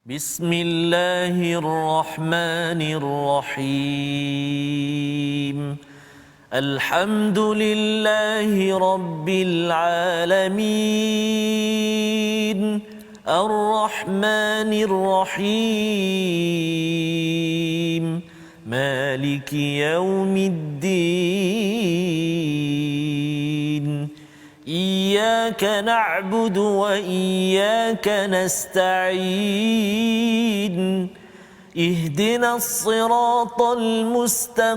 بسم الله الرحمن الرحيم الحمد لله رب العالمين الرحمن الرحيم مالك يوم الدين إياك نعبد وإياك نستعين اهدنا الصراط المستقيم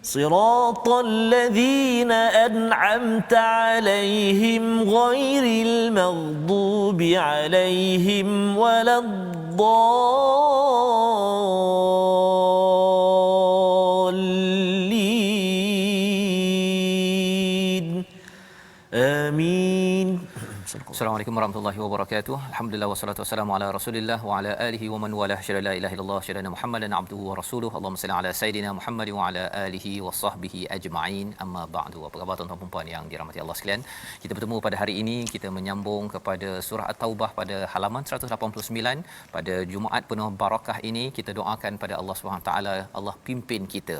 صراط الذين أنعمت عليهم غير المغضوب عليهم ولا الضالين آمين. Assalamualaikum warahmatullahi wabarakatuh. Alhamdulillah wassalatu wassalamu ala Rasulillah wa ala alihi wa man walah. Syada la ilaha illallah, syada Muhammadan abduhu wa rasuluhu. Allahumma salli ala sayidina Muhammad wa ala alihi wa sahbihi ajma'in. Amma ba'du. Apa khabar tuan-tuan dan puan yang dirahmati Allah sekalian? Kita bertemu pada hari ini, kita menyambung kepada surah At-Taubah pada halaman 189. Pada Jumaat penuh barakah ini, kita doakan pada Allah Subhanahu taala, Allah pimpin kita.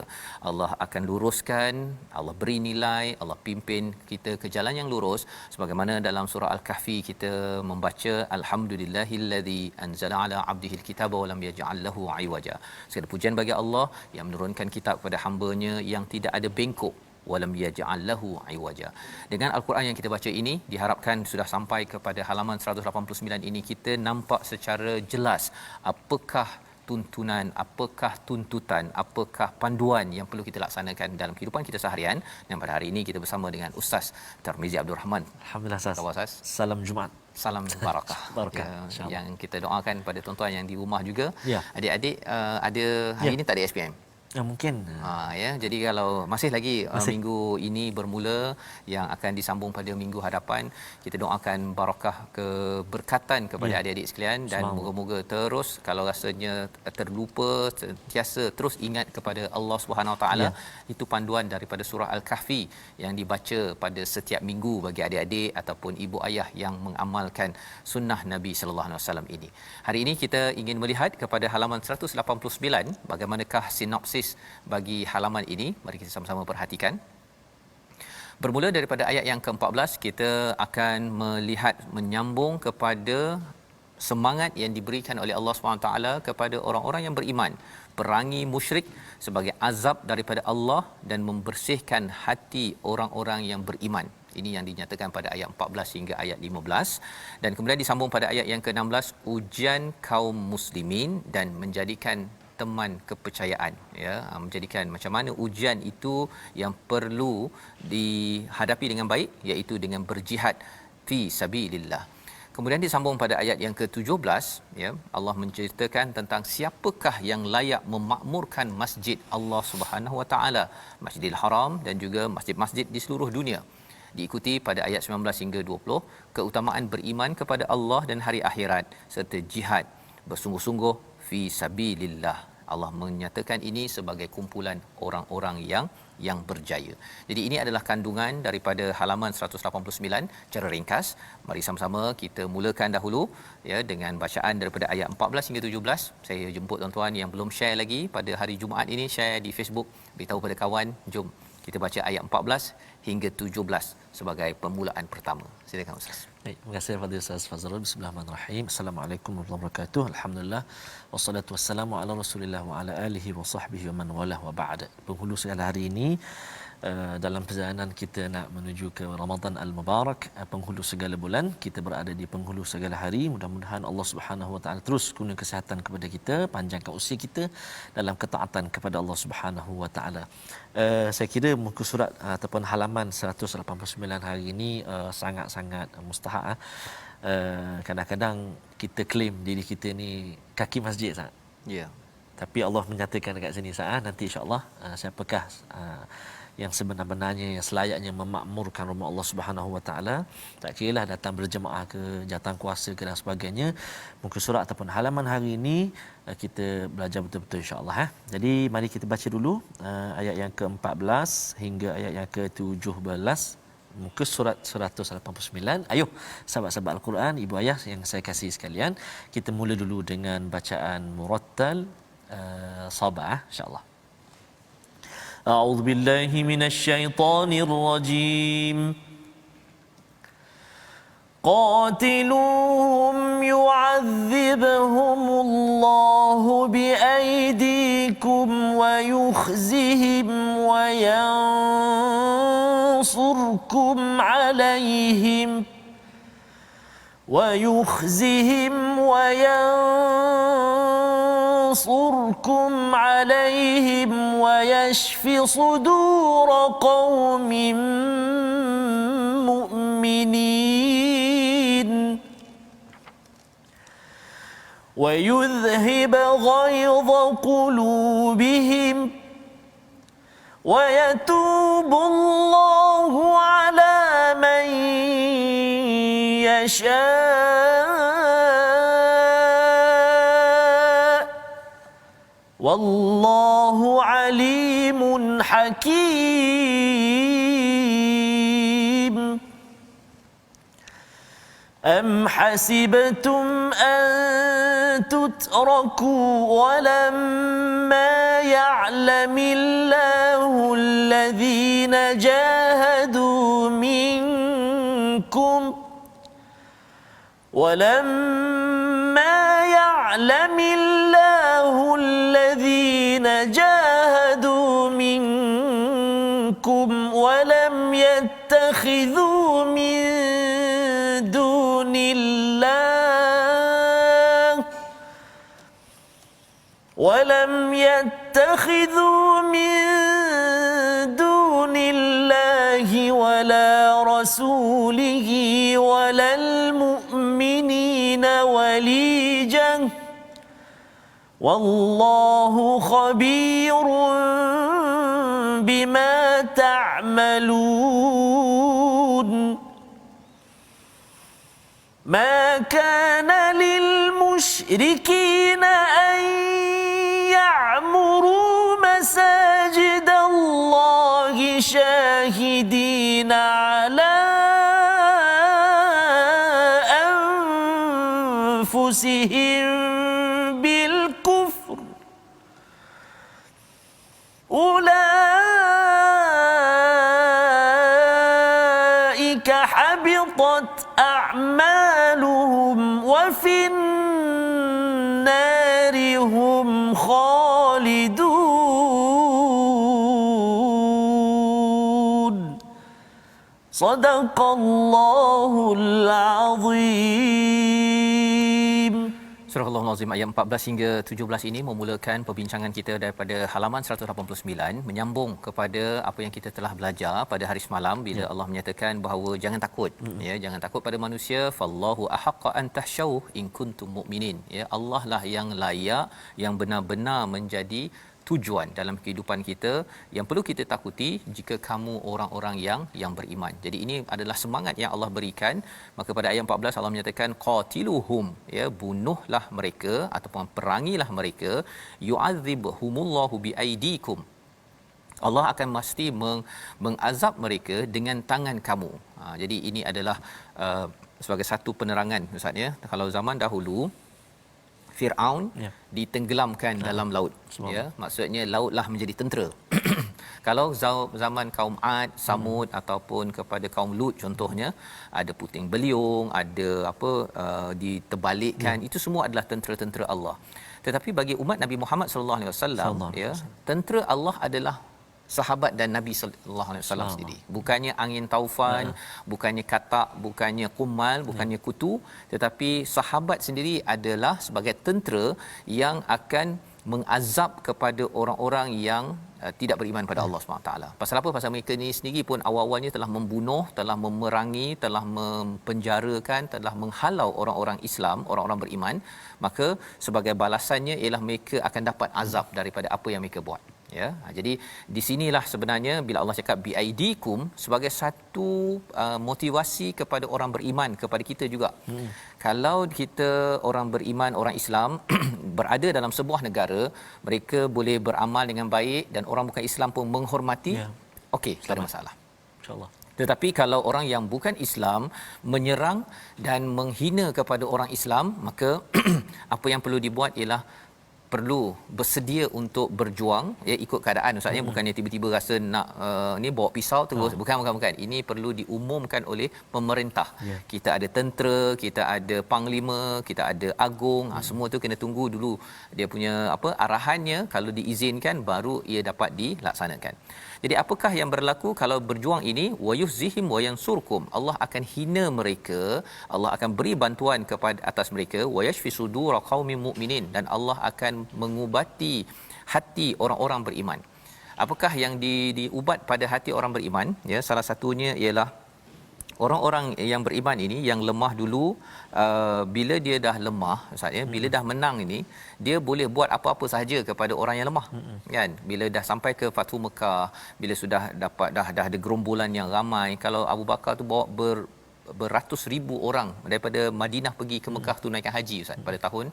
Allah akan luruskan, Allah beri nilai, Allah pimpin kita ke jalan yang lurus sebagaimana dalam surah Al-Kahfi kita membaca alhamdulillahillazi anzala ala abdihil kitaba wa lam yaj'al lahu iwaja. Segala pujian bagi Allah yang menurunkan kitab kepada hamba-Nya yang tidak ada bengkok, wa lam yaj'al lahu iwaja. Dengan al-Quran yang kita baca ini diharapkan sudah sampai kepada halaman 189 ini kita nampak secara jelas apakah tuntunan, apakah tuntutan, apakah panduan yang perlu kita laksanakan dalam kehidupan kita seharian. Dan pada hari ini kita bersama dengan Ustaz Tarmizi Abdul Rahman. Alhamdulillah Ustaz. Salam Jumaat. Salam barakah. Barakah. Yang kita doakan pada tuan-tuan yang di rumah juga. Ya. Adik-adik ada hari ini tak ada SPM. Mungkin. Ya, jadi kalau masih lagi minggu ini bermula yang akan disambung pada minggu hadapan, kita doakan barakah keberkatan kepada adik-adik sekalian dan moga-moga terus kalau rasanya terlupa sentiasa terus ingat kepada Allah Subhanahu Wa Taala. Itu panduan daripada surah Al-Kahfi yang dibaca pada setiap minggu bagi adik-adik ataupun ibu ayah yang mengamalkan sunnah Nabi sallallahu alaihi wasallam ini. Hari ini kita ingin melihat kepada halaman 189 bagaimanakah sinopsis bagi halaman ini. Mari kita sama-sama perhatikan. Bermula daripada ayat yang ke-14, kita akan melihat menyambung kepada semangat yang diberikan oleh Allah SWT kepada orang-orang yang beriman. Perangi musyrik sebagai azab daripada Allah dan membersihkan hati orang-orang yang beriman. Ini yang dinyatakan pada ayat 14 hingga ayat 15. Dan kemudian disambung pada ayat yang ke-16, ujian kaum muslimin dan menjadikan teman kepercayaan, ya, menjadikan macam mana ujian itu yang perlu dihadapi dengan baik, iaitu dengan berjihad fi sabilillah. Kemudian disambung pada ayat yang ke-17, ya, Allah menceritakan tentang siapakah yang layak memakmurkan masjid Allah Subhanahu Wa Taala, Masjidil Haram dan juga masjid-masjid di seluruh dunia. Diikuti pada ayat 19 hingga 20, keutamaan beriman kepada Allah dan hari akhirat serta jihad bersungguh-sungguh fi sabilillah. Allah menyatakan ini sebagai kumpulan orang-orang yang berjaya. Jadi ini adalah kandungan daripada halaman 189 secara ringkas. Mari sama-sama kita mulakan dahulu, ya, dengan bacaan daripada ayat 14 hingga 17. Saya jemput tuan-tuan yang belum share lagi pada hari Jumaat ini, share di Facebook, beritahu pada kawan. Jom kita baca ayat 14 hingga 17 sebagai permulaan pertama. Silakan Ustaz. Baik, terima kasih kepada Ustaz Fazrul. Bismillahirrahmanirrahim. Assalamualaikum warahmatullahi wabarakatuh. Alhamdulillah wassalatu wassalamu ala Rasulillah wa ala alihi wa sahbihi wa man walah wa ba'd. Penghulu segala hari ini dalam perjalanan kita nak menuju ke Ramadan Al-Mubarak, penghulu segala bulan, kita berada di penghulu segala hari. Mudah-mudahan Allah Subhanahu Wa Taala terus kurniakan kesihatan kepada kita, panjangkan usia kita dalam ketaatan kepada Allah Subhanahu Wa Taala. Saya kira muka surat ataupun halaman 189 hari ini sangat-sangat mustahak. Kadang-kadang kita claim diri kita ni kaki masjid sah. Ya. Tapi Allah menyatakan dekat sini sah, nanti insya-Allah siapakah yang sebenar-benarnya yang selayaknya memakmurkan rumah Allah Subhanahu Wa Taala, tak kiralah datang berjemaah ke, jawatan kuasa ke dan sebagainya. Muka surat ataupun halaman hari ini kita belajar betul-betul insya-Allah. Jadi mari kita baca dulu ayat yang ke-14 hingga ayat yang ke-17 muka surat 189. Ayuh sahabat-sahabat Al-Quran, ibu ayah yang saya kasih sekalian, kita mula dulu dengan bacaan murattal sabah insya-Allah. A'udzu billahi minasyaitonir rajim. قاتلوهم يعذبهم الله بأيديكم ويخزهم وينصركم عليهم ويشف صدور قوم مؤمنين ويذهب غيظ قلوبهم ويتوب الله على من يشاء والله عليم حكيم. أم حسبتم أن تتركوا ولما يعلم الله الذين جاهدوا منكم ولم يتخذوا من دون الله ولا رسوله ولا المؤمنين وليجا والله خبير بما تعملون. ما كان للمشركين أن يعمروا مساجد الله شاهدين على أنفسهم بالكفر أولئك حبطت أعمالهم وفي النار هم خالدون. صدق الله العظيم. Surah Al-Azim ayat 14 hingga 17 ini memulakan perbincangan kita daripada halaman 189 menyambung kepada apa yang kita telah belajar pada hari semalam bila Allah menyatakan bahawa jangan takut ya, jangan takut pada manusia, fallahu ahaqqa an tahsyaw in kuntum mu'minin ya, Allah lah yang layak, yang benar-benar menjadi tujuan dalam kehidupan kita, yang perlu kita takuti jika kamu orang-orang yang beriman. Jadi ini adalah semangat yang Allah berikan. Maka pada ayat 14 Allah menyatakan qatiluhum ya, bunuhlah mereka ataupun perangilah mereka, yu'adzibhumullahu biaidikum, Allah akan mesti mengazab mereka dengan tangan kamu. Jadi ini adalah sebagai satu penerangan Ustaz ya. Kalau zaman dahulu Firaun ditenggelamkan dalam laut ya, maksudnya lautlah menjadi tentera. Kalau zaman kaum Ad, Samud ataupun kepada kaum Lut contohnya, ada puting beliung, ada diterbalikkan, itu semua adalah tentera-tentera Allah. Tetapi bagi umat Nabi Muhammad sallallahu alaihi wasallam ya, tentera Allah adalah sahabat dan Nabi sallallahu alaihi wasallam sendiri. Bukannya angin taufan, bukannya katak, bukannya kumal, bukannya kutu, tetapi sahabat sendiri adalah sebagai tentera yang akan mengazab kepada orang-orang yang tidak beriman pada Allah SWT. Pasal apa? Pasal mereka ni sendiri pun awal-awalnya telah membunuh, telah memerangi, telah mempenjarakan, telah menghalau orang-orang Islam, orang-orang beriman. Maka sebagai balasannya ialah mereka akan dapat azab daripada apa yang mereka buat. Ya, jadi di sinilah sebenarnya bila Allah cakap biaidikum sebagai satu motivasi kepada orang beriman, kepada kita juga. Kalau kita orang beriman, orang Islam berada dalam sebuah negara, mereka boleh beramal dengan baik dan orang bukan Islam pun menghormati, okey, tak ada masalah. InsyaAllah. Tetapi kalau orang yang bukan Islam menyerang dan menghina kepada orang Islam, maka apa yang perlu dibuat ialah perlu bersedia untuk berjuang, ya, ikut keadaan. Ustaz, bukannya tiba-tiba rasa nak ni bawa pisau terus. Bukan. Ini perlu diumumkan oleh pemerintah. Kita ada tentera, kita ada panglima, kita ada agung. Semua tu kena tunggu dulu dia punya arahannya. Kalau diizinkan baru ia dapat dilaksanakan. Jadi apakah yang berlaku kalau berjuang ini? Wayuhzihim wayansurkum. Allah akan hina mereka, Allah akan beri bantuan kepada atas mereka. Wayashfi sudura qaumin mu'minin, dan Allah akan mengubati hati orang-orang beriman. Apakah yang diubat pada hati orang beriman? Ya, salah satunya ialah orang-orang yang beriman ini yang lemah dulu, bila dia dah lemah, Ustaz, ya, bila dah menang ini, dia boleh buat apa-apa sahaja kepada orang yang lemah, kan? Bila dah sampai ke Fathu Mekah, bila sudah dapat dah ada gerombolan yang ramai. Kalau Abu Bakar tu bawa beratus ribu orang daripada Madinah pergi ke Mekah tunaikan haji, Ustaz, pada tahun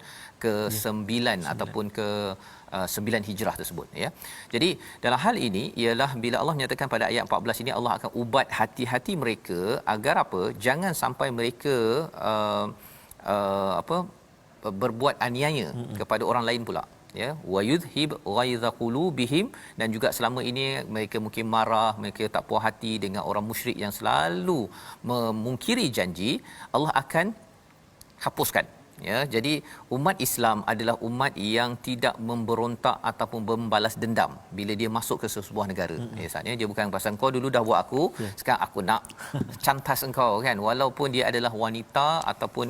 ke-9 ataupun ke-9 Hijrah tersebut, ya. Jadi dalam hal ini ialah bila Allah menyatakan pada ayat 14 ini, Allah akan ubat hati-hati mereka agar apa? Jangan sampai mereka berbuat aniaya kepada orang lain pula, ya. Wayudhib ghaidha qulubihim, dan juga selama ini mereka mungkin marah, mereka tak puas hati dengan orang musyrik yang selalu memungkiri janji. Allah akan hapuskan, ya. Jadi umat Islam adalah umat yang tidak memberontak ataupun membalas dendam bila dia masuk ke sebuah negara. Misalnya dia bukan pasal kau dulu dah buat aku, sekarang aku nak cantas engkau, kan, walaupun dia adalah wanita ataupun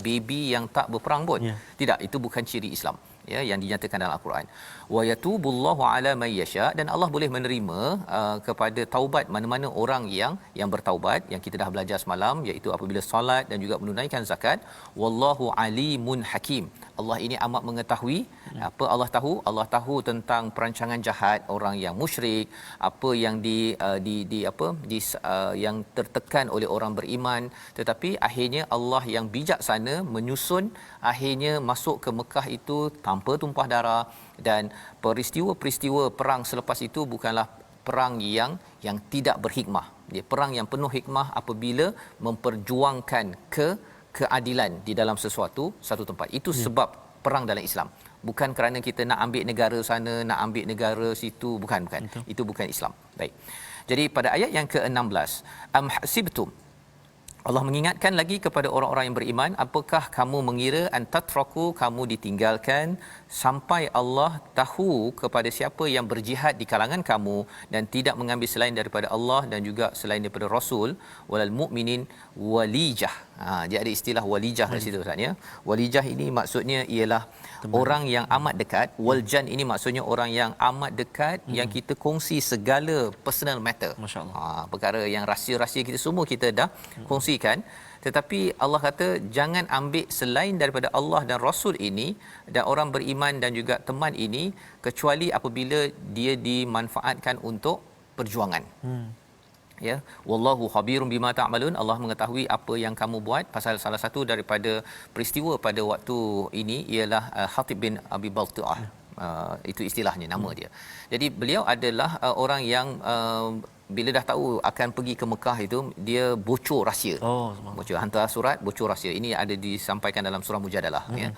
baby yang tak berperang pun. Tidak, itu bukan ciri Islam, ya, yang dinyatakan dalam Al-Quran. Wa yatubullahu ala may yasha, dan Allah boleh menerima kepada taubat mana-mana orang yang bertaubat, yang kita dah belajar semalam, iaitu apabila solat dan juga menunaikan zakat. Wallahu alimun hakim. Allah ini amat mengetahui. Apa Allah tahu? Allah tahu tentang perancangan jahat orang yang musyrik, apa yang yang tertekan oleh orang beriman, tetapi akhirnya Allah yang bijaksana menyusun, akhirnya masuk ke Mekah itu tanpa tumpah darah, dan peristiwa-peristiwa perang selepas itu bukanlah perang yang tidak berhikmah. Dia perang yang penuh hikmah apabila memperjuangkan keadilan di dalam satu tempat. Itu sebab perang dalam Islam. Bukan kerana kita nak ambil negara sana, nak ambil negara situ, bukan. Itu bukan Islam. Baik. Jadi pada ayat yang ke-16, am hasibtum, Allah mengingatkan lagi kepada orang-orang yang beriman, apakah kamu mengira antatraku, kamu ditinggalkan sampai Allah tahu kepada siapa yang berjihad di kalangan kamu dan tidak mengambil selain daripada Allah dan juga selain daripada Rasul, walal mu'minin walijah. Dia ada istilah walijah di situ, Ustaz, ya. Walijah ini maksudnya ialah orang yang amat dekat. Waljan ini maksudnya orang yang amat dekat, yang kita kongsi segala personal matter. Masya-Allah. Perkara yang rahsia-rahsia kita semua kita dah kongsikan. Tetapi Allah kata jangan ambil selain daripada Allah dan Rasul ini dan orang beriman dan juga teman ini, kecuali apabila dia dimanfaatkan untuk perjuangan. Ya, wallahu khabirum bima ta'malun. Allah mengetahui apa yang kamu buat. Pasal salah satu daripada peristiwa pada waktu ini ialah Khatib bin Abi Baltu'ah. Itu istilahnya, nama dia. Jadi beliau adalah orang yang bila dah tahu akan pergi ke Mekah itu, dia bocor rahsia. Bocor, hantar surat bocor rahsia. Ini ada disampaikan dalam surah Mujadalah, ya,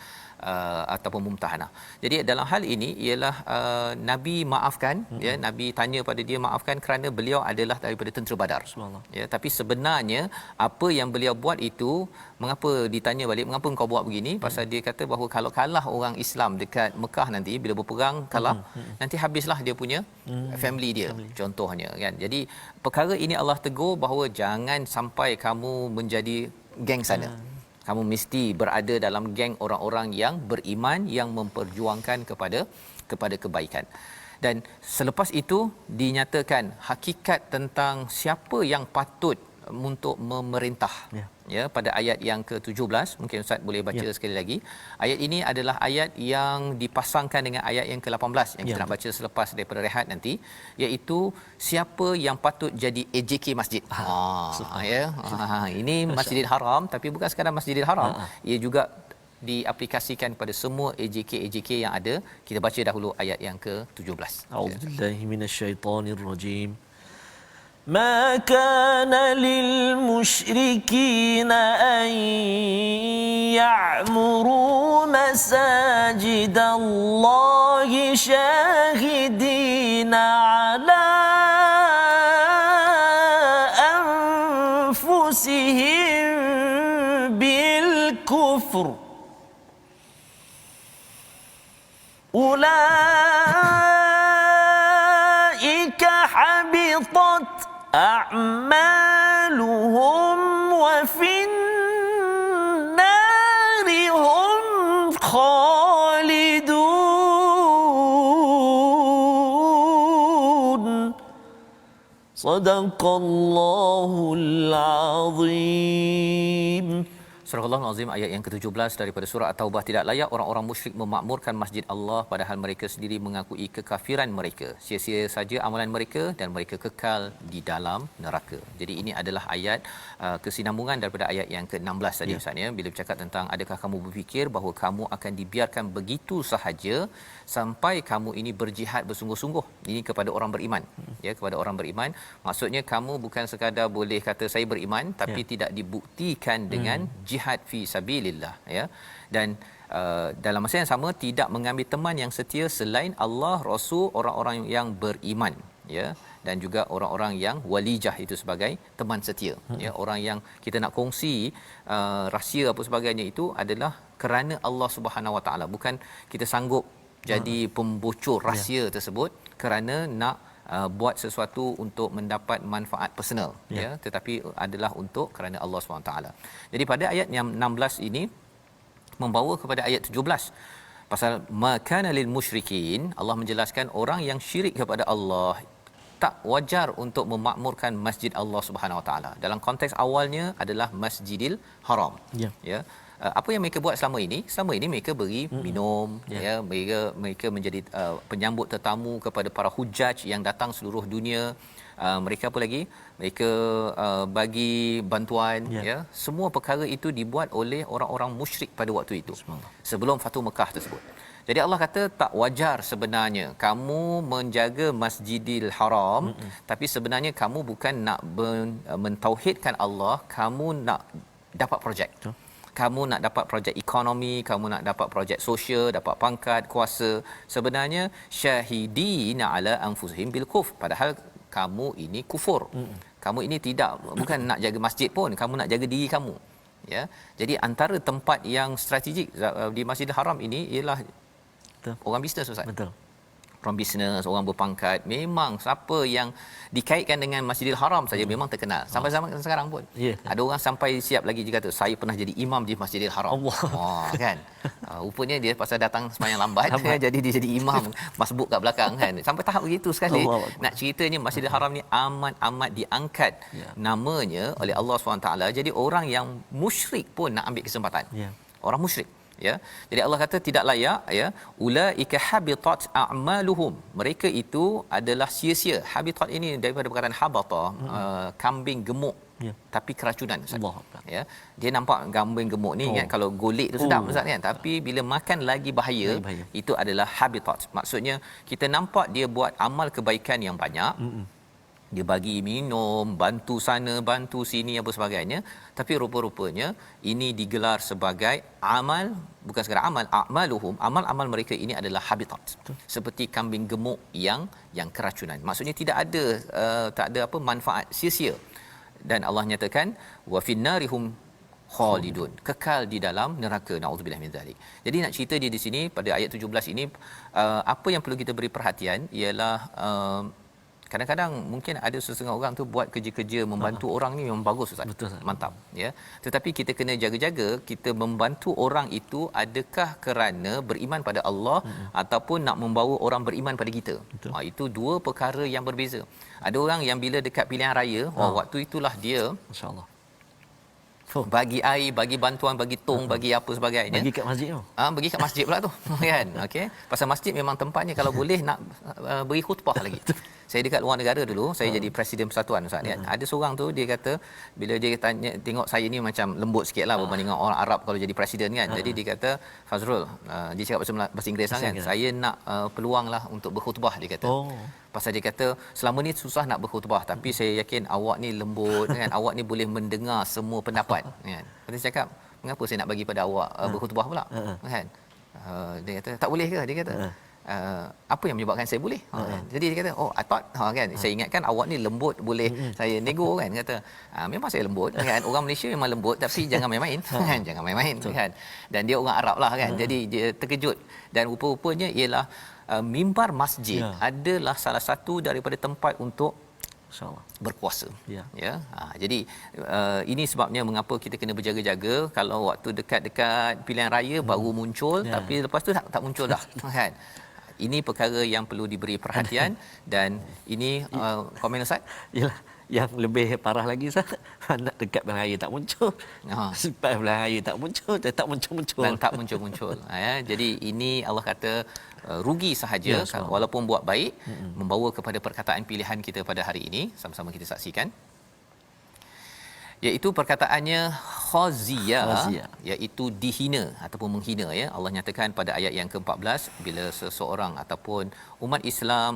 ataupun Mumtahanah. Jadi dalam hal ini ialah Nabi maafkan, ya, Nabi tanya pada dia maafkan kerana beliau adalah daripada tentera Badar. Ya, tapi sebenarnya apa yang beliau buat itu, mengapa ditanya balik, mengapa engkau buat begini? Pasal dia kata bahawa kalau kalah orang Islam dekat Mekah nanti, bila berperang kalah, nanti habislah dia punya family dia, contohnya, kan. Jadi perkara ini Allah tegur bahawa jangan sampai kamu menjadi geng sana. Kamu mesti berada dalam geng orang-orang yang beriman, yang memperjuangkan kepada kebaikan. Dan selepas itu dinyatakan hakikat tentang siapa yang patut untuk memerintah. Ya, pada ayat yang ke-17, mungkin Ustaz boleh baca sekali lagi. Ayat ini adalah ayat yang dipasangkan dengan ayat yang ke-18 yang kita nak baca selepas daripada rehat nanti, iaitu siapa yang patut jadi AJK masjid. Ini Masjidil Haram, tapi bukan sekadar Masjidil Haram, ia juga diaplikasikan pada semua AJK yang ada. Kita baca dahulu ayat yang ke-17. A'udzubillahi minasyaitonirrajim. ما كان للمشركين أن يعمروا مساجد الله شاهدين على أنفسهم بالكفر أولئك حبطت أعمالهم وفي النار هم خالدون صدق الله العظيم. Surah Al-Azim ayat yang ke-17 daripada surah At-Taubah. Tidak layak orang-orang musyrik memakmurkan masjid Allah padahal mereka sendiri mengakui kekafiran mereka. Sia-sia saja amalan mereka dan mereka kekal di dalam neraka. Jadi ini adalah ayat kesinambungan daripada ayat yang ke-16 tadi Ustaz ya. Bila bercakap tentang adakah kamu berfikir bahawa kamu akan dibiarkan begitu sahaja sampai kamu ini berjihad bersungguh-sungguh. Ini kepada orang beriman. Ya, kepada orang beriman. Maksudnya kamu bukan sekadar boleh kata saya beriman tapi tidak dibuktikan dengan jihad fi sabilillah ya, dan dalam masa yang sama tidak mengambil teman yang setia selain Allah, Rasul, orang-orang yang beriman ya, dan juga orang-orang yang walijah itu sebagai teman setia ya, orang yang kita nak kongsi rahsia apa sebagainya itu adalah kerana Allah Subhanahu Wa Taala, bukan kita sanggup jadi pembocor rahsia tersebut kerana nak buat sesuatu untuk mendapat manfaat personal ya, tetapi adalah untuk kerana Allah SWT. Jadi pada ayat yang 16 ini membawa kepada ayat 17 pasal makana lil musyrikin. Allah menjelaskan orang yang syirik kepada Allah tak wajar untuk memakmurkan masjid Allah Subhanahu Wa Taala. Dalam konteks awalnya adalah Masjidil Haram ya. Apa yang mereka buat selama ini? Selama ini mereka beri minum ya, mereka menjadi penyambut tetamu kepada para hujaj yang datang seluruh dunia. Mereka apa lagi? Mereka bagi bantuan ya. Semua perkara itu dibuat oleh orang-orang musyrik pada waktu itu. Sebelum Fatu Mekah tersebut. Jadi Allah kata tak wajar sebenarnya kamu menjaga Masjidil Haram tapi sebenarnya kamu bukan nak mentauhidkan Allah, kamu nak dapat projek. Kamu nak dapat projek ekonomi, kamu nak dapat projek sosial, dapat pangkat, kuasa. Sebenarnya syahidina ala anfusihim bil kufr. Padahal kamu ini kufur. Kamu ini tidak, bukan nak jaga masjid pun, kamu nak jaga diri kamu. Ya. Jadi antara tempat yang strategik di Masjidil Haram ini ialah orang bisnes Ustaz. Betul. Orang bisnes, orang berpangkat, memang siapa yang dikaitkan dengan Masjidil Haram saja memang terkenal. Sampai zaman sekarang pun. Ada orang sampai siap lagi dia kata saya pernah jadi imam di Masjidil Haram. Kan. Rupanya dia pasal datang sembahyang lambat jadi dia jadi imam masbuk kat belakang kan. Sampai tahap begitu sekali. Nak ceritanya Masjidil Haram ni amat diangkat namanya oleh Allah SWT. Jadi orang yang musyrik pun nak ambil kesempatan. Orang musyrik ya. Jadi Allah kata tidak layak ya, ulaika habitat a'maluhum. Mereka itu adalah sia-sia. Habitat ini daripada perkataan habata, kambing gemuk. Tapi keracunan Ustaz. Ya. Dia nampak kambing gemuk ni ingat kalau golek tu sedap Ustaz kan, tapi bila makan lagi bahaya. Itu adalah habitat. Maksudnya kita nampak dia buat amal kebaikan yang banyak. Dia bagi minum, bantu sana, bantu sini apa sebagainya, tapi rupa-rupanya ini digelar sebagai amal, bukan sekadar amal, a'maluhum, amal-amal mereka ini adalah habitat. Seperti kambing gemuk yang keracunan. Maksudnya tak ada apa manfaat, sia-sia. Dan Allah nyatakan wa finnarihum khalidun, kekal di dalam neraka, naudzubillah min zalik. Jadi nak cerita dia di sini pada ayat 17 ini, apa yang perlu kita beri perhatian ialah kadang-kadang mungkin ada setengah orang tu buat kerja-kerja membantu orang ni memang bagus Ustaz. Betul, mantap ya. Tetapi kita kena jaga-jaga kita membantu orang itu adakah kerana beriman pada Allah ataupun nak membawa orang beriman pada kita. Itu dua perkara yang berbeza. Ada orang yang bila dekat pilihan raya, waktu itulah dia insya-Allah bagi air, bagi bantuan, bagi tong, bagi apa sebagainya. Bagi kat masjid tu. Bagi kat masjid pula tu. Kan? Okey. Pasal masjid memang tempatnya kalau boleh nak beri khutbah lagi. Saya dekat luar negara dulu, saya jadi presiden persatuan Ustaz kan. Ada seorang tu dia kata bila dia tanya tengok saya ni macam lembut sikitlah berbanding dengan orang Arab kalau jadi presiden kan. Jadi dia kata, Fazrul, dia cakap bahasa Inggeris lah kan. Saya nak peluang lah untuk berkhutbah, dia kata. Pasal dia kata selama ni susah nak berkhutbah, tapi saya yakin awak ni lembut kan, awak ni boleh mendengar semua pendapat kan. Dia cakap, mengapa saya nak bagi pada awak berkhutbah pula kan. Dia kata tak boleh ke, dia kata apa yang menyebabkan saya boleh jadi dia kata I thought kan saya ingatkan awak ni lembut boleh saya nego kan. Kata memang saya lembut kan, orang Malaysia memang lembut tapi jangan main-main kan, jangan main-main kan. Dan dia orang Arab lah kan, jadi dia terkejut. Dan rupa-rupanya ialah mimbar masjid adalah salah satu daripada tempat untuk InsyaAllah berkuasa. Jadi ini sebabnya mengapa kita kena berjaga-jaga. Kalau waktu dekat-dekat pilihan raya baru muncul, tapi lepas tu tak muncul dah kan. Ini perkara yang perlu diberi perhatian. Dan ini komen Ustaz? Yalah, yang lebih parah lagi Ustaz, nak dekat pilihan raya tak muncul. Sebab pilihan raya tak muncul, tak muncul-muncul. Dan tak muncul-muncul. Jadi ini Allah kata rugi sahaja walaupun buat baik, membawa kepada perkataan pilihan kita pada hari ini. Sama-sama kita saksikan, iaitu perkataannya khaziyah, iaitu dihina ataupun menghina ya. Allah nyatakan pada ayat yang ke-14, bila seseorang ataupun umat Islam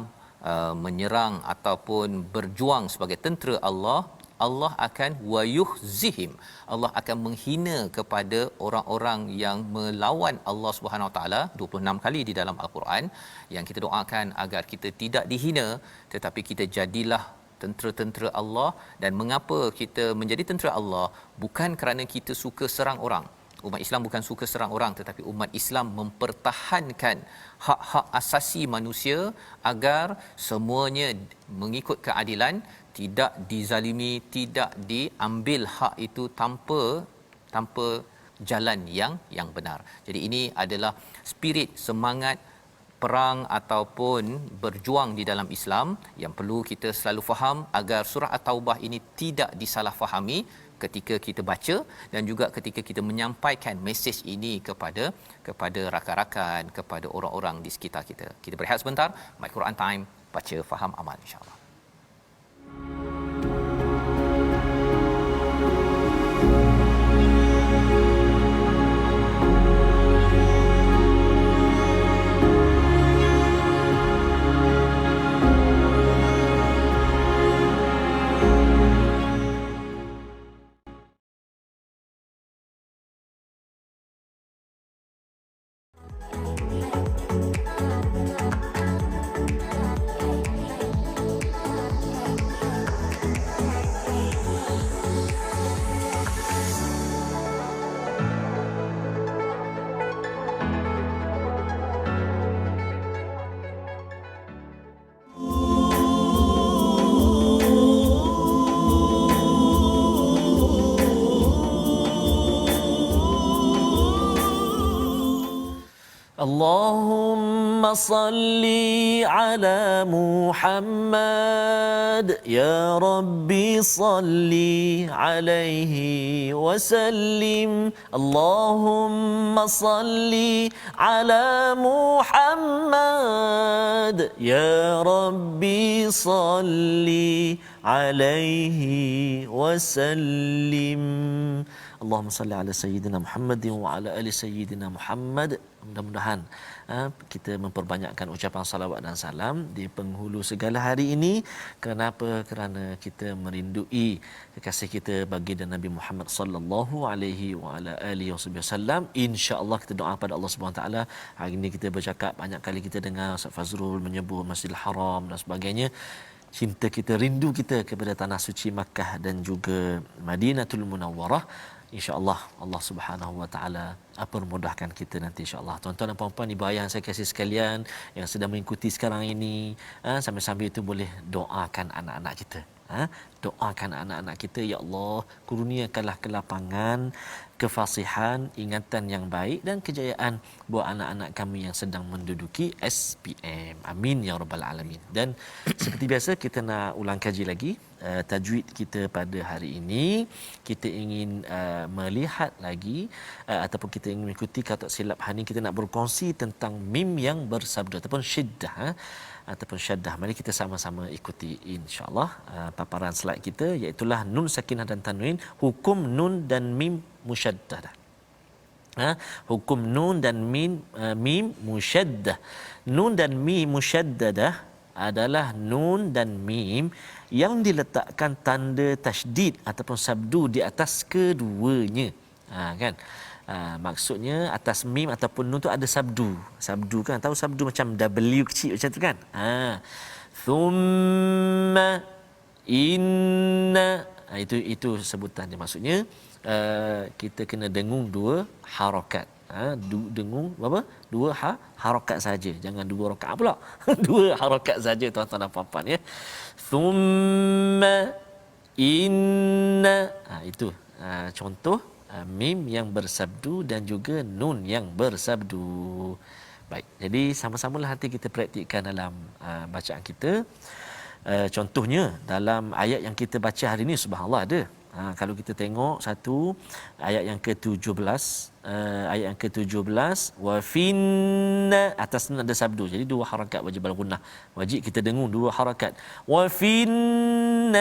menyerang ataupun berjuang sebagai tentera Allah akan wayuhzihim, Allah akan menghina kepada orang-orang yang melawan Allah Subhanahu Wa Taala 26 kali di dalam Al-Quran. Yang kita doakan agar kita tidak dihina, tetapi kita jadilah tentera-tentera Allah. Dan mengapa kita menjadi tentera Allah? Bukan kerana kita suka serang orang. Umat Islam bukan suka serang orang, tetapi umat Islam mempertahankan hak-hak asasi manusia agar semuanya mengikut keadilan, tidak dizalimi, tidak diambil hak itu tanpa jalan yang benar. Jadi ini adalah spirit semangat perang ataupun berjuang di dalam Islam yang perlu kita selalu faham agar surah At-Taubah ini tidak disalahfahami ketika kita baca dan juga ketika kita menyampaikan mesej ini kepada rakan-rakan, kepada orang-orang di sekitar kita. Kita berehat sebentar. My Quran Time, baca faham amal insya-Allah. اللهم صل على محمد يا ربي صل عليه وسلم اللهم صل على محمد يا ربي صل عليه وسلم اللهم صل على سيدنا محمد وعلى آل سيدنا محمد. Mudah-mudahan kita memperbanyakkan ucapan salawat dan salam di penghulu segala hari ini. Kenapa? Kerana kita merindui kekasih kita baginda Nabi Muhammad sallallahu alaihi wa ala alihi wasallam. Insya-Allah kita doa pada Allah Subhanahu taala. Hari ini kita bercakap, banyak kali kita dengar Ustaz Fazrul menyebut Masjidil Haram dan sebagainya. Cinta kita, rindu kita kepada tanah suci Makkah dan juga Madinatul Munawwarah. InsyaAllah Allah Subhanahu Wa Taala permudahkan kita nanti insyaAllah. Tuan-tuan dan puan-puan, ibu ayah yang saya kasih sekalian yang sedang mengikuti sekarang ini, sambil-sambil itu boleh doakan anak-anak kita. Doakan anak-anak kita, ya Allah, kurniakanlah kelapangan, kefasihan, ingatan yang baik dan kejayaan buat anak-anak kami yang sedang menduduki SPM. Amin ya rabbal alamin. Dan seperti biasa kita nak ulang kaji lagi tajwid kita pada hari ini. Kita ingin melihat lagi ataupun kita ingin mengikuti kata silap hari ini. Kita nak berkongsi tentang mim yang bersabda ataupun syiddah. ataupun syaddah. Mari kita sama-sama ikuti insya-Allah paparan slide kita, iaitu nun sakinah dan tanwin, hukum nun dan mim musyaddadah. Hukum nun dan mim musyaddah. Nun dan mim musyaddadah adalah nun dan mim yang diletakkan tanda tasydid ataupun sabdu di atas keduanya. Kan? Maksudnya atas mim ataupun nun tu ada sabdu. Sabdu kan, tahu sabdu macam W kecil macam tu kan? Thumma inna, itu sebutan dia. Maksudnya kita kena dengung dua harakat. Dengung berapa? Dua harakat saja. Jangan dua rakaat pula. Dua harakat saja tuan-tuan dan puan-puan ya. Thumma inna. Itu contoh mim yang bersabdu dan juga nun yang bersabdu. Baik. Jadi sama-samalah nanti kita praktikkan dalam bacaan kita. Contohnya dalam ayat yang kita baca hari ini, subhanallah, ada. Kalau kita tengok satu ayat yang ke-17, ayat yang ke-17, wa finna, atas nun ada sabdu. Jadi dua harakat wajib al-gunnah. Wajib kita dengung dua harakat. Wa finnari,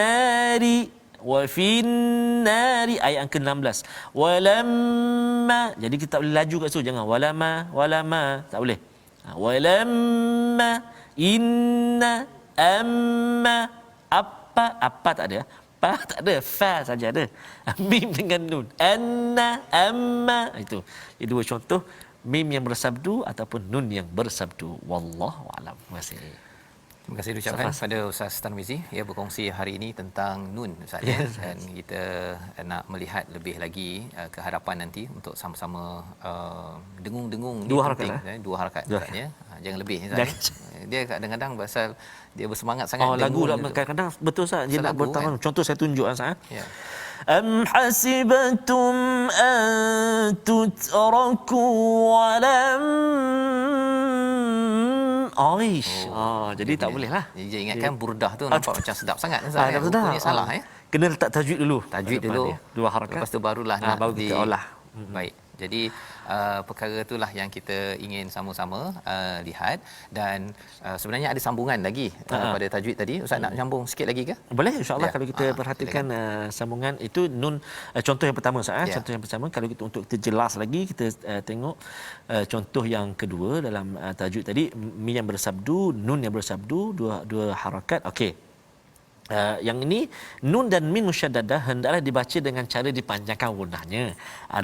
wa finnari, ayat yang ke-16. Walamma, jadi kita tak boleh laju kat situ, jangan walama, tak boleh. Walamma inna amma, apa tak ada. Tak ada, fa saja ada. Mim dengan nun. Anna, amma, itu. Ini dua contoh mim yang bersabdu ataupun nun yang bersabdu. Wallahu a'lam. Terima kasih. Terima kasih ucapkan pada Ustaz Tarmizi ya, berkongsi hari ini tentang nun Ustaz ya. Dan kita nak melihat lebih lagi ke hadapan nanti untuk sama-sama dengung-dengung dua ni harakat, penting, dua harakat Ustaz ya. Jangan lebih Ustaz. Dia kadang-kadang pasal dia bersemangat sangat lagu lah, kadang-kadang betul Ustaz dia nak bertahan. Contoh saya tunjuk Ustaz. Ya. Am hasibtum an tutraku wa lam jadi tak boleh lah. Jadi ingatkan burdah tu nampak macam sedap sangat Ustaz. Rupanya salah ya. Kena letak tajwid dulu. Dua harakat. Lepas tu barulah baru kita olah. Baik. Jadi perkara itulah yang kita ingin sama-sama lihat, dan sebenarnya ada sambungan lagi pada tajwid tadi. Ustaz nak sambung sikit lagi ke? Boleh insya-Allah. Kalau kita perhatikan sambungan itu nun, contoh yang pertama Ustaz. Contoh yang pertama, kalau kita untuk kita jelas lagi, kita tengok contoh yang kedua dalam tajwid tadi, mi yang bersabdu, nun yang bersabdu, dua harakat. Okey. Yang ini nun dan mim musyaddadah hendaklah dibaca dengan cara dipanjangkan gunnahnya.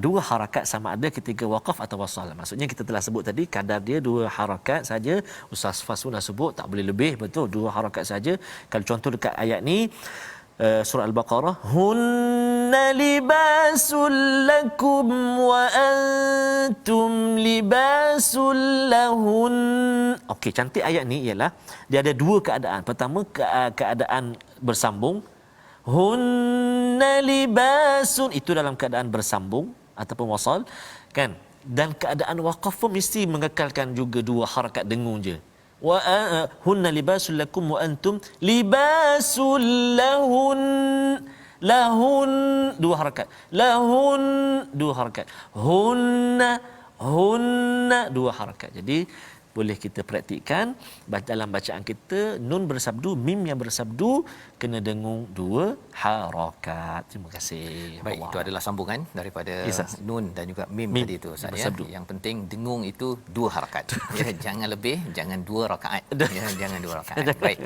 Dua harakat sama ada ketika waqaf atau wasal. Maksudnya kita telah sebut tadi kadar dia dua harakat saja. Ustaz Fasun dah sebut tak boleh lebih, betul, dua harakat saja. Kalau contoh dekat ayat ni surah Al-Baqarah, hunna libasul lakum wa antum libasul lahun. Okey, cantik ayat ni ialah dia ada dua keadaan. Pertama, keadaan bersambung. Hunna libasun, itu dalam keadaan bersambung ataupun wasal kan. Dan keadaan waqaf pun mesti mengekalkan juga dua harakat dengung je. Wa hunna libasul lakum wa antum libasul lahun. Lahun dua harakat. Lahun dua harakat. Hunna dua harakat. Jadi boleh kita praktikkan dalam bacaan kita, nun bersabdu, mim yang bersabdu kena dengung dua harakat. Terima kasih. Baik, Allah. Itu adalah sambungan daripada nun dan juga mim tadi itu Ustaz ya. Yang penting dengung itu dua harakat. Ya, jangan lebih, jangan dua rakaat. Ya, jangan dua rakaat. Baik.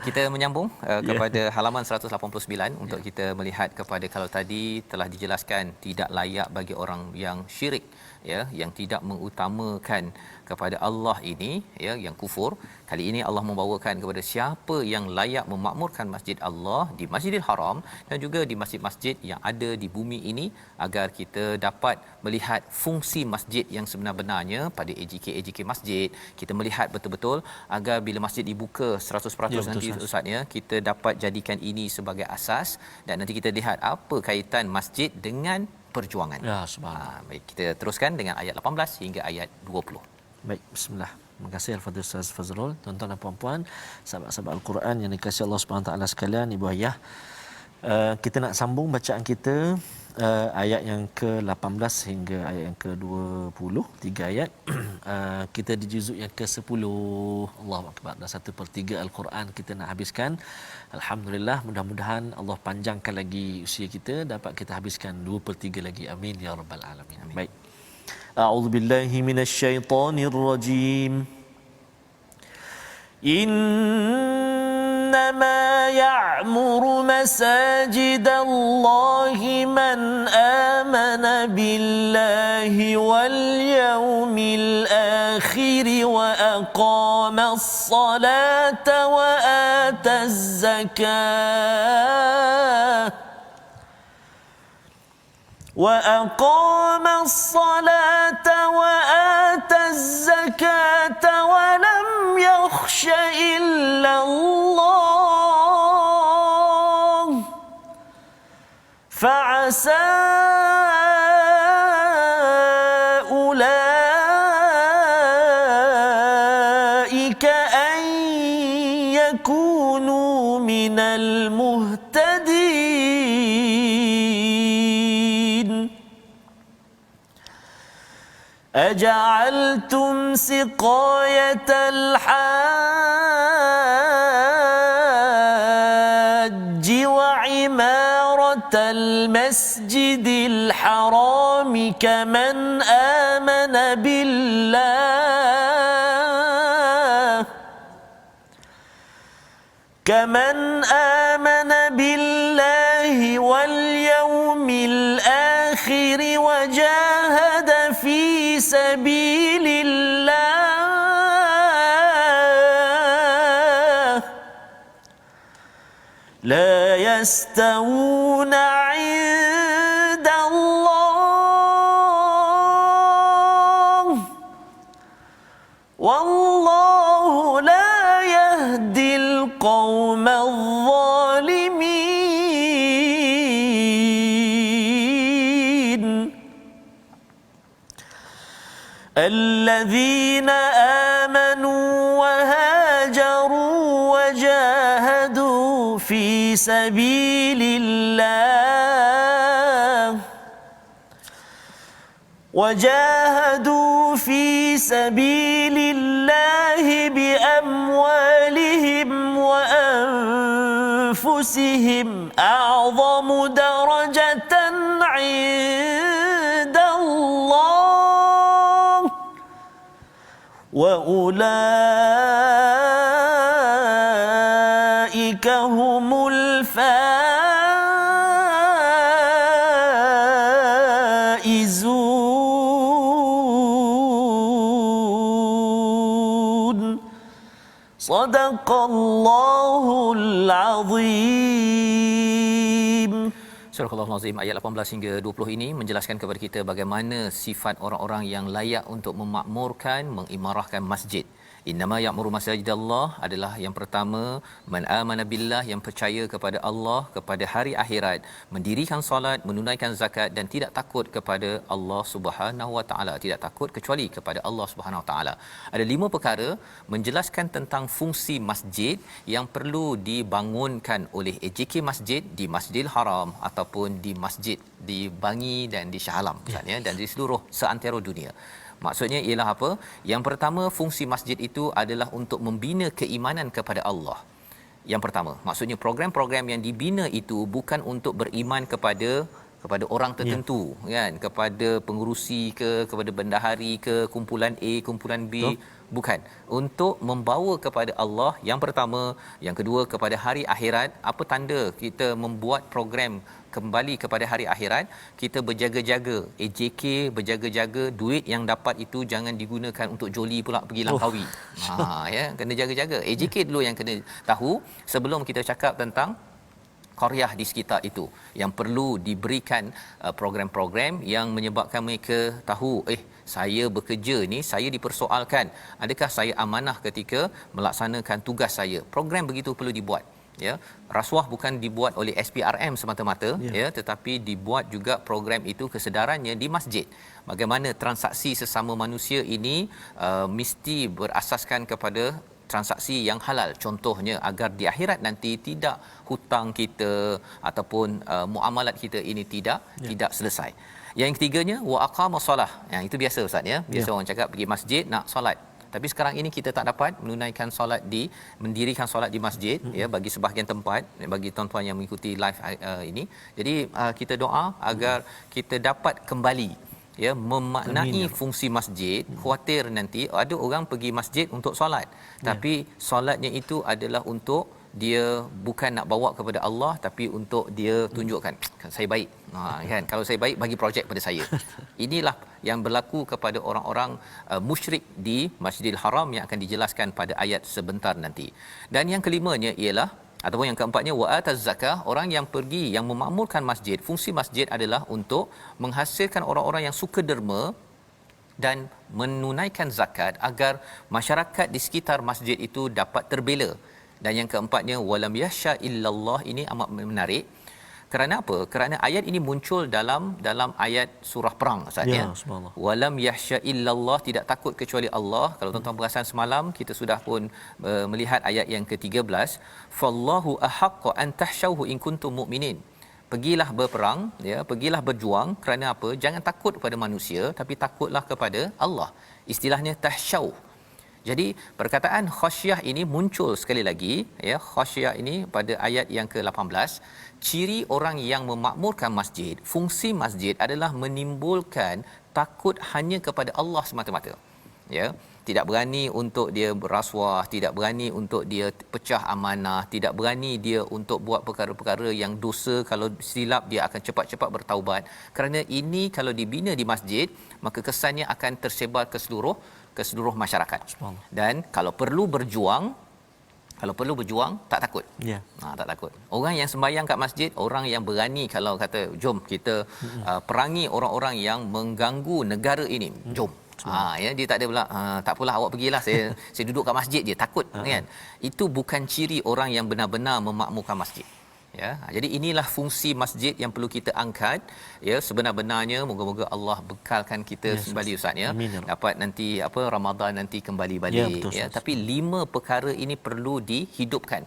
Kita menyambung kepada halaman 189 untuk kita melihat kepada, kalau tadi telah dijelaskan tidak layak bagi orang yang syirik ya, yang tidak mengutamakan kepada Allah ini ya, yang kufur. Kali ini Allah membawakan kepada siapa yang layak memakmurkan masjid Allah di Masjidil Haram dan juga di masjid-masjid yang ada di bumi ini, agar kita dapat melihat fungsi masjid yang sebenar-benarnya pada AJK masjid. Kita melihat betul-betul agar bila masjid dibuka 100% nanti Ustaz ya, kita dapat jadikan ini sebagai asas, dan nanti kita lihat apa kaitan masjid dengan perjuangan. Ya, subhanallah. Baik, kita teruskan dengan ayat 18 hingga ayat 20. Baik, bismillah. Terima kasih Al-Fadhil Ustaz Fazrul. Tuan-tuan dan puan-puan, sahabat-sahabat Al-Quran yang dikasihi Allah Subhanahu taala sekalian, ibu ayah, kita nak sambung bacaan kita ayat yang ke-18 hingga ayat yang ke-20, 3 ayat. Kita di juzuk yang ke-10. Allahu akbar. Dah 1/3 Al-Quran kita nak habiskan. Alhamdulillah, mudah-mudahan Allah panjangkan lagi usia kita, dapat kita habiskan 2/3 lagi. Amin ya rabbal alamin. Amin. Baik. A'udzubillahi minasyaitonirrajim. إنما يعمر مساجد الله من آمن بالله واليوم الآخر وأقام الصلاة وآتى الزكاة وآتى الزكاة ولم يخش إلا الله فعسى أولئك أن يكونوا من المهتدين. أجعلتم سقاية الحاج وعمارة المسجد الحرام كمن آمن بالله واليوم الآخر وجاهد في سبيل الله لا يستوون عند الله والله لا يهدي القوم الظالمين. الذين آمنوا وهاجروا وجاهدوا في سبيل الله بأموالهم وأنفسهم أعظم درجة عند الله وأولئك هم الفائزون. صدق الله العظيم. Surah Al-Azim ayat 18 hingga 20 ini menjelaskan kepada kita bagaimana sifat orang-orang yang layak untuk memakmurkan, mengimarahkan masjid. Innama ya'muru masajidallah adalah yang pertama, man amana billah, yang percaya kepada Allah, kepada hari akhirat, mendirikan solat, menunaikan zakat dan tidak takut kepada Allah Subhanahu wa taala, tidak takut kecuali kepada Allah Subhanahu wa taala. Ada 5 perkara menjelaskan tentang fungsi masjid yang perlu dibangunkan oleh AJK Masjid di Masjidil Haram ataupun di masjid di Bangi dan di Shah Alam misalnya, dan di seluruh seantero dunia. Maksudnya ialah apa? Yang pertama, fungsi masjid itu adalah untuk membina keimanan kepada Allah. Yang pertama, maksudnya program-program yang dibina itu bukan untuk beriman kepada orang tertentu, kan, kepada pengurusi ke, kepada bendahari ke, kumpulan A, kumpulan B, bukan. Untuk membawa kepada Allah yang pertama, yang kedua kepada hari akhirat. Apa tanda kita membuat program kembali kepada hari akhirat? Kita berjaga-jaga, AJK berjaga-jaga duit yang dapat itu jangan digunakan untuk joli pula pergi Langkawi. Ya, kena jaga-jaga. AJK dulu yang kena tahu sebelum kita cakap tentang qaryah di sekitar itu yang perlu diberikan program-program yang menyebabkan mereka tahu, saya bekerja ni, saya dipersoalkan, adakah saya amanah ketika melaksanakan tugas saya. Program begitu perlu dibuat, ya. Rasuah bukan dibuat oleh SPRM semata-mata, ya, tetapi dibuat juga program itu kesedarannya di masjid. Bagaimana transaksi sesama manusia ini mesti berasaskan kepada transaksi yang halal, contohnya agar di akhirat nanti tidak hutang kita ataupun muamalat kita ini tidak selesai. Yang ketiganya wa aqama solah. Yang itu biasa ustaz ya. Biasa orang cakap pergi masjid nak solat. Tapi sekarang ini kita tak dapat menunaikan solat mendirikan solat di masjid ya, bagi sebahagian tempat, bagi tuan-tuan yang mengikuti live ini. Jadi kita doa agar kita dapat kembali ya memaknai fungsi masjid. Khuatir nanti ada orang pergi masjid untuk solat, tapi solatnya itu adalah untuk dia bukan nak bawa kepada Allah, tapi untuk dia tunjukkan saya baik. Kan kalau saya baik bagi projek pada saya. Inilah yang berlaku kepada orang-orang musyrik di Masjidil Haram yang akan dijelaskan pada ayat sebentar nanti. Dan yang kelimanya ialah ataupun yang keempatnya wa ataz zakah, orang yang pergi yang memakmurkan masjid. Fungsi masjid adalah untuk menghasilkan orang-orang yang suka derma dan menunaikan zakat agar masyarakat di sekitar masjid itu dapat terbela. Dan yang keempatnya walam yasha illallah, ini amat menarik. Kerana apa? Kerana ayat ini muncul dalam ayat surah perang Ustaz ya. Walam yasha illallah, tidak takut kecuali Allah. Kalau tuan-tuan perasan semalam kita sudah pun melihat ayat yang ke-13, fallahu ahaqqa an tahshauhu in kuntum mu'minin. Pergilah berperang ya, pergilah berjuang. Kerana apa? Jangan takut kepada manusia, tapi takutlah kepada Allah. Istilahnya tahsyau. Jadi perkataan khasyah ini muncul sekali lagi ya, khasyah ini pada ayat yang ke-18. Ciri orang yang memakmurkan masjid, fungsi masjid adalah menimbulkan takut hanya kepada Allah semata-mata. Ya, tidak berani untuk dia berasuah, tidak berani untuk dia pecah amanah, tidak berani dia untuk buat perkara-perkara yang dosa. Kalau silap dia akan cepat-cepat bertaubat. Kerana ini kalau dibina di masjid, maka kesannya akan tersebar ke seluruh masyarakat. Dan kalau perlu berjuang tak takut. Tak takut. Orang yang sembahyang kat masjid, orang yang berani kalau kata jom kita perangi orang-orang yang mengganggu negara ini. Jom. Ya, dia tak ada pula tak apalah awak pergilah, saya duduk kat masjid je takut kan. Itu bukan ciri orang yang benar-benar memakmurkan masjid. Ya, jadi inilah fungsi masjid yang perlu kita angkat ya. Sebenar-benarnya moga-moga Allah bekalkan kita kembali ustaz ya. Dapat nanti Ramadan nanti kembali balik ya. Tapi 5 perkara ini perlu dihidupkan.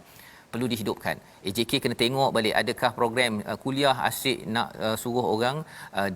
AJK kena tengok balik adakah program kuliah asyik nak suruh orang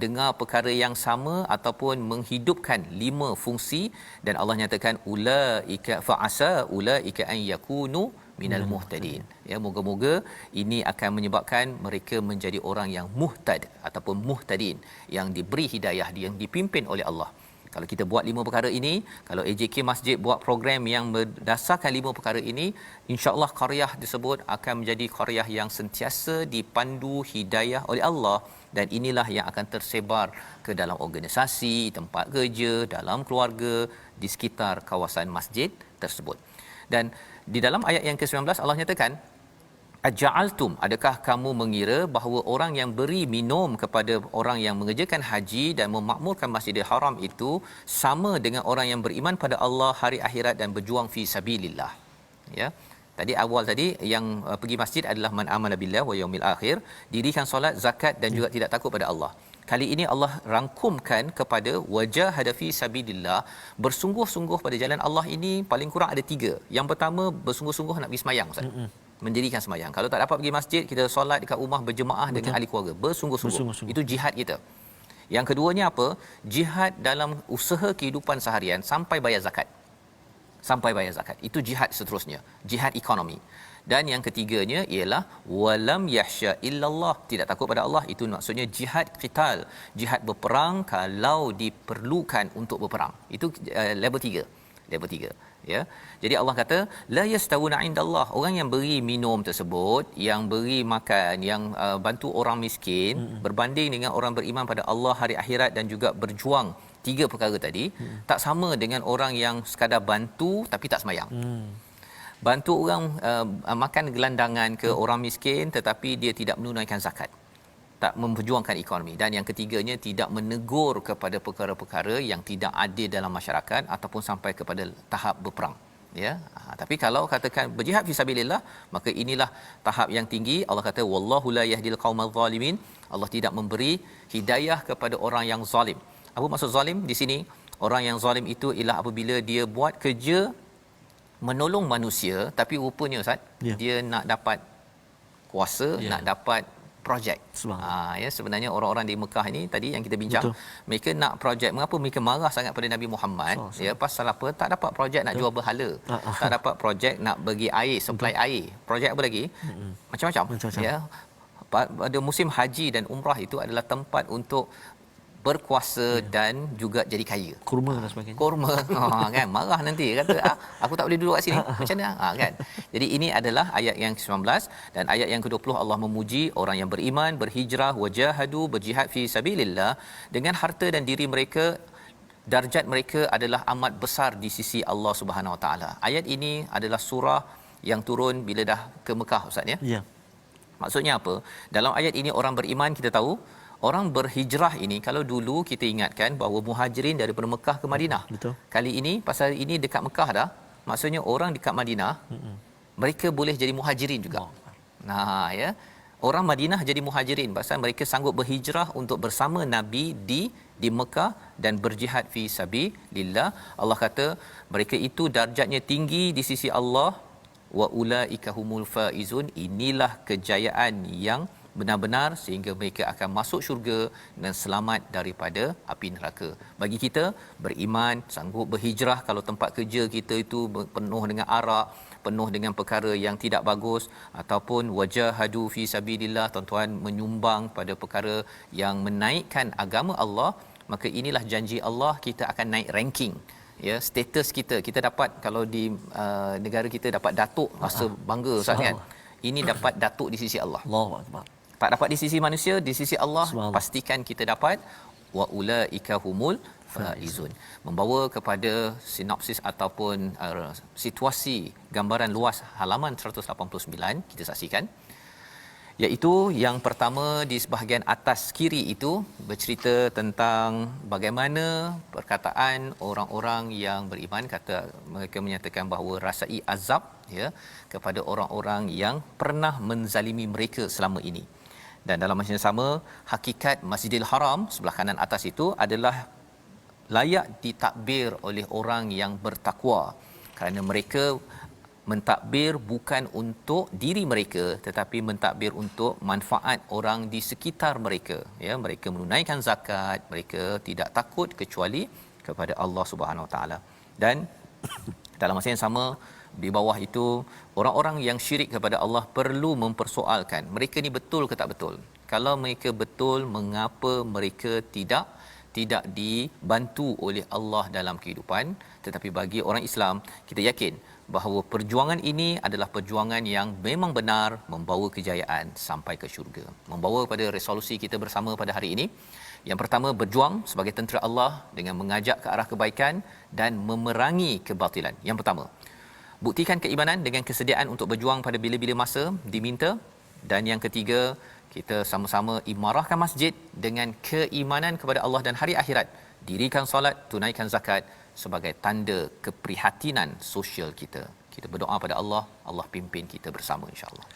dengar perkara yang sama ataupun menghidupkan 5 fungsi. Dan Allah nyatakan ulaika fa'asa ulaika an yakunu minal muhtadin ya. Moga-moga ini akan menyebabkan mereka menjadi orang yang muhtad ataupun muhtadin, yang diberi hidayah, yang dipimpin oleh Allah. Kalau kita buat 5 perkara ini, kalau AJK Masjid buat program yang berdasarkan 5 perkara ini, insya-Allah qaryah tersebut akan menjadi qaryah yang sentiasa dipandu hidayah oleh Allah. Dan inilah yang akan tersebar ke dalam organisasi, tempat kerja, dalam keluarga, di sekitar kawasan masjid tersebut. Dan di dalam ayat yang ke-19 Allah nyatakan, aja'altum, adakah kamu mengira bahawa orang yang beri minum kepada orang yang mengerjakan haji dan memakmurkan Masjidil Haram itu sama dengan orang yang beriman pada Allah, hari akhirat dan berjuang fi sabilillah. Ya. Tadi awal tadi yang pergi masjid adalah man amana billah wa yaumil akhir, dirikan solat, zakat dan juga tidak takut pada Allah. Kali ini Allah rangkumkan kepada wajahada fi sabilillah, bersungguh-sungguh pada jalan Allah ini paling kurang ada 3. Yang pertama, bersungguh-sungguh nak pergi sembahyang ustaz. Mendirikan sembahyang. Kalau tak dapat pergi masjid, kita solat dekat rumah berjemaah dengan ahli keluarga, bersungguh-sungguh. Itu jihad kita. Yang keduanya apa? Jihad dalam usaha kehidupan seharian sampai bayar zakat. Itu jihad seterusnya, jihad ekonomi. Dan yang ketiganya ialah walam yahsya illallah, tidak takut pada Allah. Itu maksudnya jihad qital, jihad berperang kalau diperlukan untuk berperang. Itu level 3 ya. Jadi Allah kata la yastawuna indallah, orang yang beri minum tersebut, yang beri makan, yang bantu orang miskin, berbanding dengan orang beriman pada Allah, hari akhirat dan juga berjuang 3 perkara tadi, tak sama dengan orang yang sekadar bantu tapi tak sembahyang. Bantu orang makan gelandangan ke orang miskin tetapi dia tidak menunaikan zakat, tak memperjuangkan ekonomi. Dan yang ketiganya tidak menegur kepada perkara-perkara yang tidak adil dalam masyarakat ataupun sampai kepada tahap berperang ya. Tapi kalau katakan berjihad fisabilillah, maka inilah tahap yang tinggi. Allah kata wallahu la yahdil qaumal zalimin, Allah tidak memberi hidayah kepada orang yang zalim. Apa maksud zalim di sini? Orang yang zalim itu ialah apabila dia buat kerja menolong manusia, tapi rupanya Ustaz, dia nak dapat kuasa, nak dapat projek. Ya, sebenarnya orang-orang di Mekah ini tadi yang kita bincang, mereka nak projek. Mengapa mereka marah sangat pada Nabi Muhammad? Ya, pasal apa? Tak dapat projek nak jual berhala. Tak dapat projek nak bagi air, supply air. Projek apa lagi? Macam-macam. Ya. Pada musim haji dan umrah itu adalah tempat untuk berkuasa dan juga jadi kaya. Kurma dan sebagainya. Kurma. Kan marah nanti kata aku tak boleh duduk kat sini. Macam mana? Kan. Jadi ini adalah ayat yang ke-19 dan ayat yang ke-20 Allah memuji orang yang beriman, berhijrah, wajahadu, berjihad fi sabilillah dengan harta dan diri mereka. Darjat mereka adalah amat besar di sisi Allah Subhanahu Wa Taala. Ayat ini adalah surah yang turun bila dah ke Mekah Ustaz ya. Ya. Maksudnya apa? Dalam ayat ini orang beriman kita tahu, orang berhijrah ini kalau dulu kita ingatkan bahawa muhajirin daripada Mekah ke Madinah. Betul. Kali ini pasal ini dekat Mekah dah, maksudnya orang dekat Madinah mereka boleh jadi muhajirin juga. Nah ya. Orang Madinah jadi muhajirin pasal mereka sanggup berhijrah untuk bersama Nabi di Mekah dan berjihad fi sabilillah. Allah kata mereka itu darjatnya tinggi di sisi Allah, wa ulaika humul faizun. Inilah kejayaan yang benar-benar sehingga mereka akan masuk syurga dan selamat daripada api neraka. Bagi kita beriman, sanggup berhijrah kalau tempat kerja kita itu penuh dengan arak, penuh dengan perkara yang tidak bagus, ataupun wajahadu fi sabilillah, tuan-tuan menyumbang pada perkara yang menaikkan agama Allah, maka inilah janji Allah, kita akan naik ranking. Ya, status kita dapat kalau di negara kita dapat datuk, rasa bangga Ustaz kan. Ini dapat datuk di sisi Allah. Allahu akbar. Tak dapat di sisi manusia, di sisi Allah pastikan kita dapat wa ulaika humul faizun. Membawa kepada sinopsis ataupun situasi gambaran luas halaman 189 kita saksikan, iaitu yang pertama di sebahagian atas kiri itu bercerita tentang bagaimana perkataan orang-orang yang beriman, kata mereka menyatakan bahawa rasai azab ya kepada orang-orang yang pernah menzalimi mereka selama ini. Dan dalam masa yang sama, hakikat Masjidil Haram sebelah kanan atas itu adalah layak ditakbir oleh orang yang bertakwa, kerana mereka mentakbir bukan untuk diri mereka tetapi mentakbir untuk manfaat orang di sekitar mereka. Ya, mereka menunaikan zakat, mereka tidak takut kecuali kepada Allah Subhanahu Wa Taala. Dan dalam masa yang sama, di bawah itu orang-orang yang syirik kepada Allah perlu mempersoalkan mereka ni betul ke tak betul. Kalau mereka betul, mengapa mereka tidak dibantu oleh Allah dalam kehidupan? Tetapi bagi orang Islam, kita yakin bahawa perjuangan ini adalah perjuangan yang memang benar membawa kejayaan sampai ke syurga. Membawa pada resolusi kita bersama pada hari ini. Yang pertama, berjuang sebagai tentera Allah dengan mengajak ke arah kebaikan dan memerangi kebatilan. Yang pertama, buktikan keimanan dengan kesediaan untuk berjuang pada bila-bila masa diminta. Dan yang ketiga, kita sama-sama imarahkan masjid dengan keimanan kepada Allah dan hari akhirat. Dirikan solat, tunaikan zakat sebagai tanda keprihatinan sosial kita. Kita berdoa pada Allah, Allah pimpin kita bersama insya-Allah.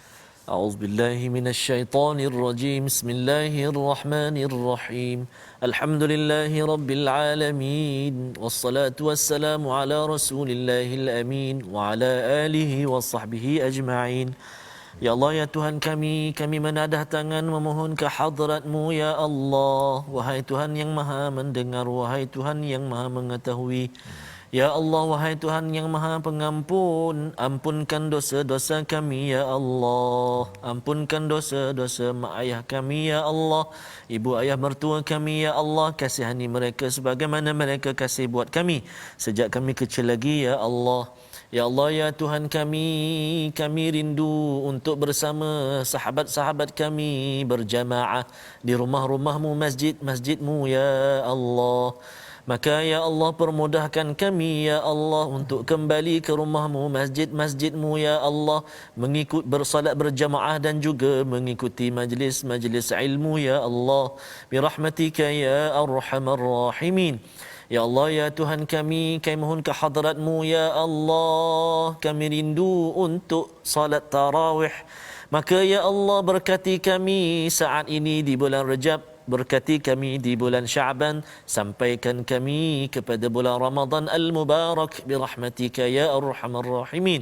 A'udzubillahi minasyaitonir rajim. Bismillahirrahmanirrahim. Alhamdulillahi rabbil alamin. Wassalatu wassalamu ala rasulillahil amin wa ala alihi wa sahbihi ajma'in. Ya Allah, ya Tuhan kami menadah tangan memohon ke hadrat-Mu ya Allah. Wahai Tuhan yang Maha mendengar, wahai Tuhan yang Maha mengetahui. Ya Allah, wahai Tuhan yang Maha Pengampun, ampunkan dosa-dosa kami ya Allah. Ampunkan dosa-dosa mak ayah kami ya Allah, ibu ayah mertua kami ya Allah. Kasihani mereka sebagaimana mereka kasih buat kami sejak kami kecil lagi ya Allah. Ya Allah, ya Tuhan kami rindu untuk bersama sahabat-sahabat kami berjamaah di rumah-rumah-Mu, masjid-masjid-Mu ya Allah. Maka ya Allah, permudahkan kami ya Allah untuk kembali ke rumah-Mu, masjid-masjid-Mu ya Allah, mengikut bersalat berjamaah dan juga mengikuti majlis-majlis ilmu ya Allah, birahmatika ya arhamar rahimin. Ya Allah, ya Tuhan kami mohon ke hadrat-Mu ya Allah, kami rindu untuk salat tarawih. Maka ya Allah, berkati kami saat ini di bulan Rajab, berkati kami di bulan Sya'ban, sampaikan kami kepada bulan Ramadan al-mubarak birahmatika ya arhamar rahimin.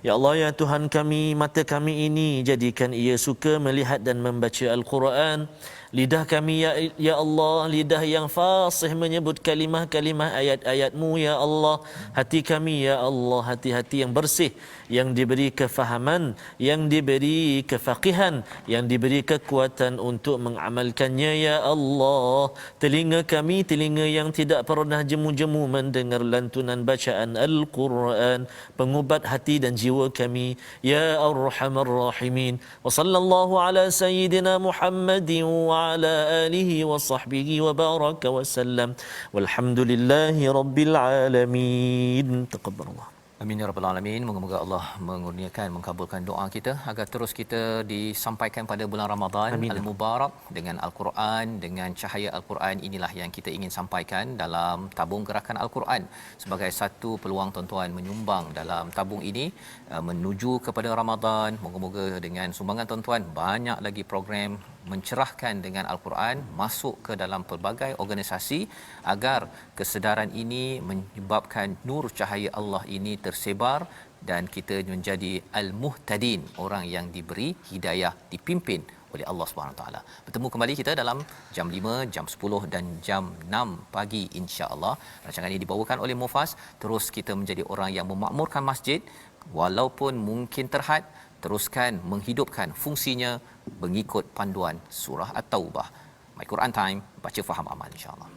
Ya Allah, ya Tuhan kami, mata kami ini jadikan ia suka melihat dan membaca Al-Quran. Lidah kami ya Allah, lidah yang fasih menyebut kalimah-kalimah ayat-ayat-Mu ya Allah. Hati kami ya Allah, hati-hati yang bersih, yang diberi kefahaman, yang diberi kefaqihan, yang diberi kekuatan untuk mengamalkannya ya Allah. Telinga kami, telinga yang tidak pernah jemu-jemu mendengar lantunan bacaan Al-Quran, pengubat hati dan jiwa kami ya Arhamar Rahimin. Wa sallallahu ala sayyidina Muhammadin wa ala alihi wa sahbihi wa baraka wa sallam. Walhamdulillahi rabbil alamin. Taqabbalallah. Amin ya rabbal alamin. Moga-moga Allah mengurniakan, mengkabulkan doa kita agar terus kita disampaikan pada bulan Ramadan al-Mubarak dengan Al-Quran, dengan cahaya Al-Quran. Inilah yang kita ingin sampaikan dalam tabung gerakan Al-Quran sebagai satu peluang tuan-tuan menyumbang dalam tabung ini menuju kepada Ramadan. Moga-moga dengan sumbangan tuan-tuan banyak lagi program mencerahkan dengan Al-Quran masuk ke dalam pelbagai organisasi agar kesedaran ini menyebabkan nur cahaya Allah ini tersebar dan kita menjadi al-muhtadin, orang yang diberi hidayah, dipimpin oleh Allah Subhanahu taala. Bertemu kembali kita dalam jam 5, jam 10 dan jam 6 pagi insya-Allah. Rancangan ini dibawakan oleh Mufas. Terus kita menjadi orang yang memakmurkan masjid walaupun mungkin terhad, teruskan menghidupkan fungsinya mengikut panduan surah At-Taubah. My Quran Time, baca faham amal insya-Allah.